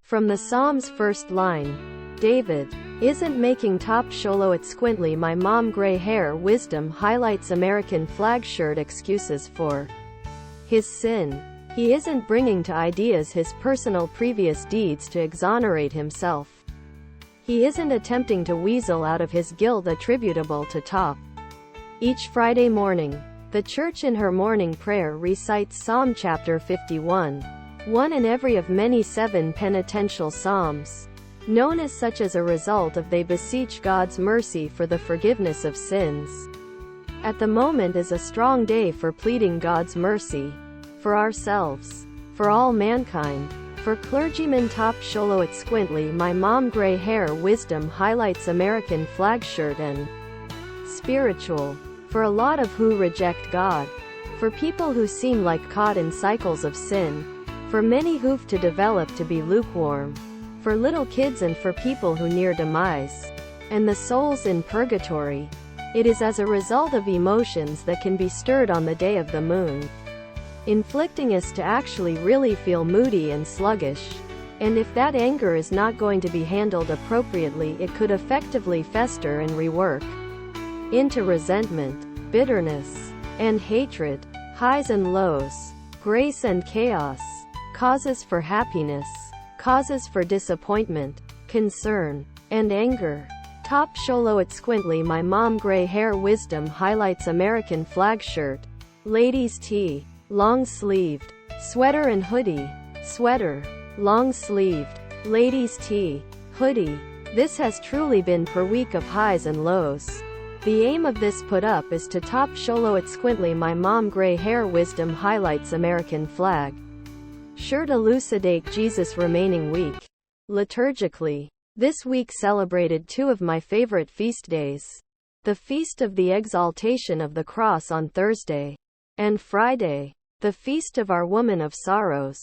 From the Psalm's first line, David isn't making top Xoloitzcuintli my mom gray hair wisdom highlights American flag shirt excuses for his sin. He isn't bringing to ideas his personal previous deeds to exonerate himself. He isn't attempting to weasel out of his guilt attributable to top. Each Friday morning, the church in her morning prayer recites Psalm chapter 51, one in every of many 7 penitential psalms, known as such as a result of they beseech God's mercy for the forgiveness of sins. At the moment is a strong day for pleading God's mercy, for ourselves, for all mankind. For clergyman top Xoloitzcuintli my mom gray hair wisdom highlights American flag shirt and spiritual. For a lot of who reject God. For people who seem like caught in cycles of sin. For many who've to develop to be lukewarm. For little kids and for people who near demise. And the souls in purgatory. It is as a result of emotions that can be stirred on the day of the moon, inflicting us to actually really feel moody and sluggish. And if that anger is not going to be handled appropriately, it could effectively fester and rework into resentment, bitterness, and hatred, highs and lows, grace and chaos, causes for happiness, causes for disappointment, concern, and anger. Top Xoloitzcuintli my mom gray hair wisdom highlights American flag shirt, ladies tee, long-sleeved, sweater and hoodie, sweater, long-sleeved, ladies tee, hoodie. This has truly been per week of highs and lows. The aim of this put-up is to top Xoloitzcuintli my mom gray hair wisdom highlights American flag shirt elucidate Jesus remaining week. Liturgically, this week celebrated 2 of my favorite feast days. The Feast of the Exaltation of the Cross on Thursday, and Friday, the Feast of Our Woman of Sorrows.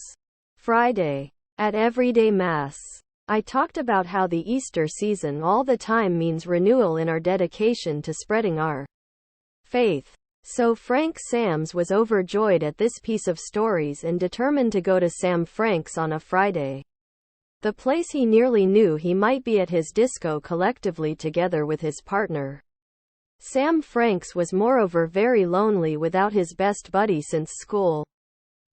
Friday, at Everyday Mass, I talked about how the Easter season all the time means renewal in our dedication to spreading our faith. So Frank Sams was overjoyed at this piece of stories and determined to go to Sam Frank's on a Friday, the place he nearly knew he might be at his disco collectively together with his partner. Sam Frank's was moreover very lonely without his best buddy since school,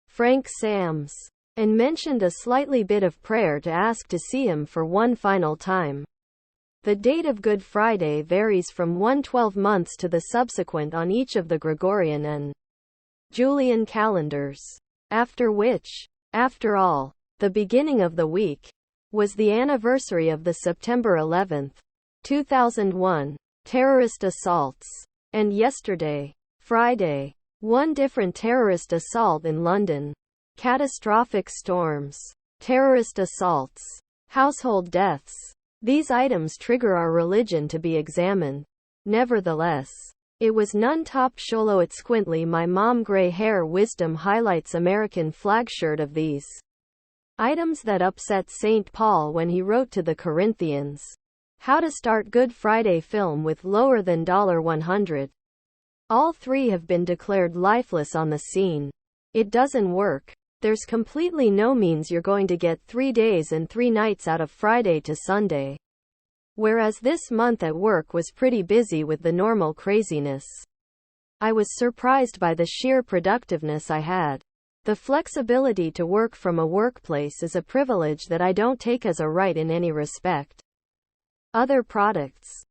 Frank Sams, and mentioned a slightly bit of prayer to ask to see him for one final time. The date of Good Friday varies from 112 months to the subsequent on each of the Gregorian and Julian calendars, after which, after all, the beginning of the week, was the anniversary of the September 11, 2001, terrorist assaults, and yesterday, Friday, one different terrorist assault in London, catastrophic storms, terrorist assaults, household deaths. These items trigger our religion to be examined. Nevertheless, it was none top Xoloitzcuintli my mom gray hair wisdom highlights American flag shirt of these items that upset St. Paul when he wrote to the Corinthians, how to start Good Friday film with lower than $100. All 3 have been declared lifeless on the scene. It doesn't work. There's completely no means you're going to get 3 days and 3 nights out of Friday to Sunday. Whereas this month at work was pretty busy with the normal craziness. I was surprised by the sheer productiveness I had. The flexibility to work from a workplace is a privilege that I don't take as a right in any respect. Other products.